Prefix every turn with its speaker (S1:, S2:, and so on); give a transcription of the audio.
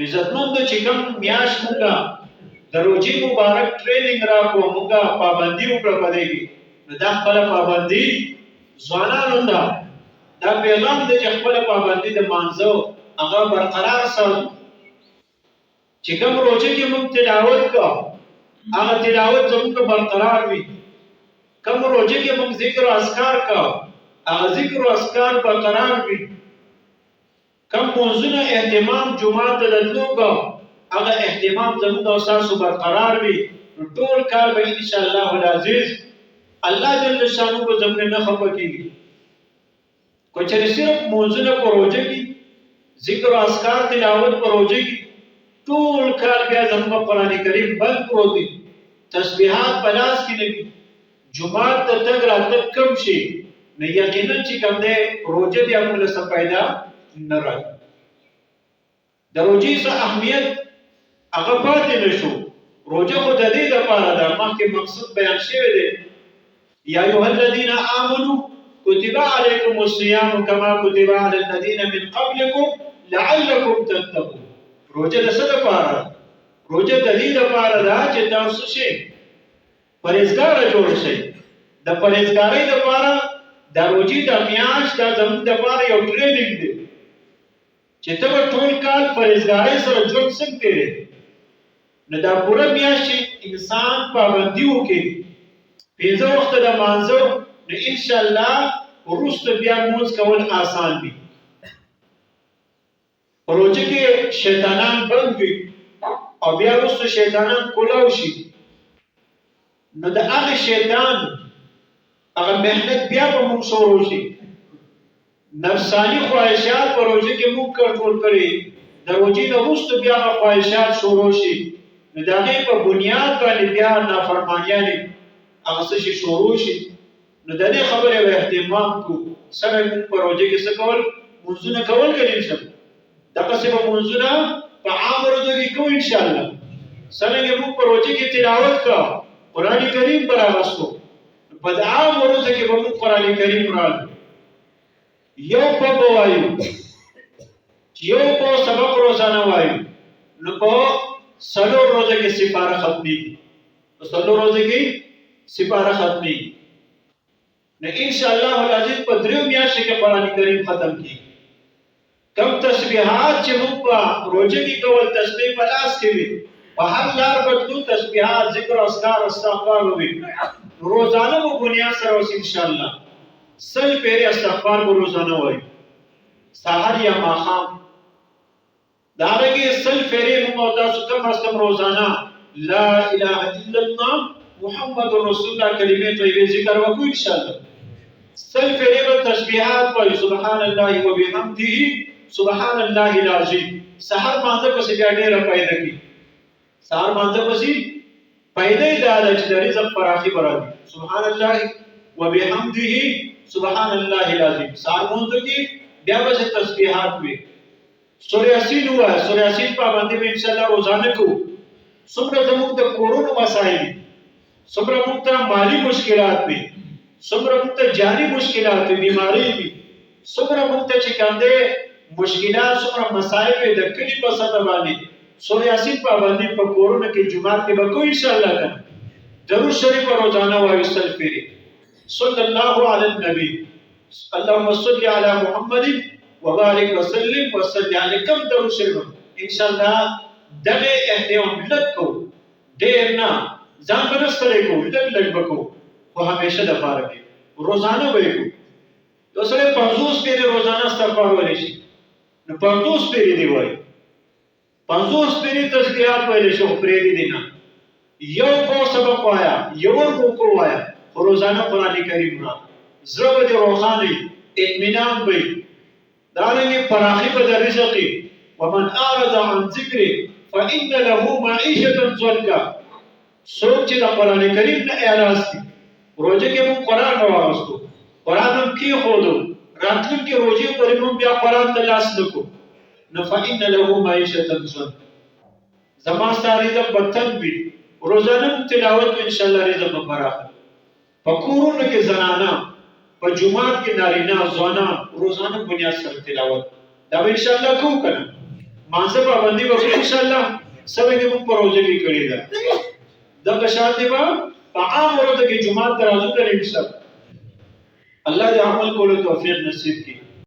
S1: عزتمند چې کوم میاش مونږه د روزي مبارک ټریننګ راکو مونږه پابندي وکړه پدې کې دا خپل پابندي ځوانانو ته دا پیغام د خپل پابندي د مانځو هغه برقرار ساتو چې کوم روزي کې مونږ تلاوت کو هغه تلاوت زموږ برقرار وي کوم روزي کې مونږ ذکر او اذکار کو هغه ذکر او اذکار برقرار وي کم موضوعنا اهتمام جمعه ته دلو کو هغه اهتمام زموږ او تاسو برقرار وي ټول کار به ان شاء الله العزیز الله جل شانو کو زموږ نه خپکیږي کو چې صرف موضوعنا پروژه کی ذکر او اذکار تلاوت پروژه کی ټول کار بیا زموږ قران کریم بند پروت دي تسبیحات پلاس کې نه جمعه ته تک راتک کم شي نه یقینا چې کوم دې پروژه دی خپل څه پیدا نه راځي د روزي څه اهمیت هغه پاتې نشو روزه خو د دې لپاره ده مخکې مقصود بیان شوی دی یا ایها الذین آمنوا كتب عليكم الصيام كما كتب على الذين من قبلكم لعلكم تتقون روزه د څه لپاره روزه د دې لپاره ده چې تاسو شي پرهیزګار جوړ شئ د پرهیزګاری لپاره د روزي د میاش د زموږ لپاره یو ټریننګ دی چې ته ټول کال پرهیزګاری سره جوړ سکتے نو دا پوره میاشت انسان پابندي وکړي پنځه وخت د مانځو نو ان شاء الله وروسته بیا مونږ کول آسان دي پروژه کې شیطانان بند وي او بیا وروسته شیطانان کولاو شي نو د هغه شیطان هغه مهنت بیا په موږ شروع شي نفسانی خواهشات پروژه کې موږ کنټرول کړي د روزي نه وروسته بیا خواهشات شروع شي نو د هغې په بنیاد باندې بیا نافرمانیانې هغه څه شي شروع شي نو د دې خبرې به اهتمام کوو څنګه موږ پروژه کې څه کول منځونه کول کوي انشاءالله دغسې به منځونه په عام ورځو کې کوو انشاءالله څنګه موږ پروژه کې تلاوت کوو قرآن کریم به راوستو په عام ورځو کې به موږ قرآن کریم راوړو یو په وایو یو په سبق روزانه وایو نو په سلو روزه کې سپاره ختمي په سلو روزه کې سپاره ختمي نو ان شاء الله العزیز په دریو میاشتو کې قرآن کریم ختم کی کم تسبیحات چې موږ په روزه کې کول تسبیح په لاس کې وي په هر لار بدلو تسبیحات ذکر اذکار استغفار وي روزانه مو بنیاد سره اوس ان شاء الله سل پیری استغفار کو روزانه وای سحر یا ماخام دارنګه سل پیری مو تاسو کم از کم روزانه لا اله الا الله محمد رسول الله کلمې طیبه ذکر وکړو ان شاء الله سل پیری په تسبیحات وای سبحان الله وبحمده سبحان الله العظیم سحر مانځه په سګا ډېر پیدا کی سحر مانځه په سي پیدا د رزق فراخي برابر سبحان الله وبحمده سبحان الله العظیم سارمونږ کې بیا به تسبیحات وي سورہ یاسین هوا سورہ یاسین پابندي به ان شاء الله روزانه کو څومره زموږ د کورونو مسائل څومره موږ ته مالی مشکلات وي څومره موږ ته جانی مشکلات وي بیماری وي څومره موږ ته چې کاندې مشکلات څومره مسائل وي د کلی په ساده باندې سورہ یاسین پابندي په کورونو کې جمعه کې به کو ان شاء الله درود شریف روزانه وایو سلفری صلی الله علی النبی اللهم صل علی محمد وبارک وسلم وصلی علی کم درود شریف ان شاء الله دغه اهتمام لکو ډیر نه ځان بنستلې کو لږ بکو خو همیشه د پاره کې روزانه وایو یو سره 50 پیری روزانه استغفار وایي شي نو 50 پیری دی وایي 50 پیری تسبیحات وایي شو پرې دی نه یو کو سبق وایا یو کو وایا روزانه قرآن کریم را زړه دې روښانه اطمینان وي دارنګه فراخي په رزق ومن اعرض عن ذکر فان له معيشه ضنكا سوچ د قرآن کریم نه اعراض کی روزه کې موږ قرآن راوستو قرآن هم کې خودو راتلونکي روزه پرې موږ بیا قرآن ته لاس نکو نو فان له معيشه ضنكا زما ستاره رزق بتن وي روزانه تلاوت ان شاء الله رزق فراخ پکورونو کې زنانا په جمعات کې نارینه ځوانان روزانه بنیاد سره تلاوت دا به ان شاء الله کوو کنه مانځه پابندي وکړو ان شاء الله څنګه موږ پروژه کې کړی دا دغه شان دی با په عام ورځ کې جمعه ترازو کوي ان شاء الله الله دې عمل کولو توفیق نصیب کړي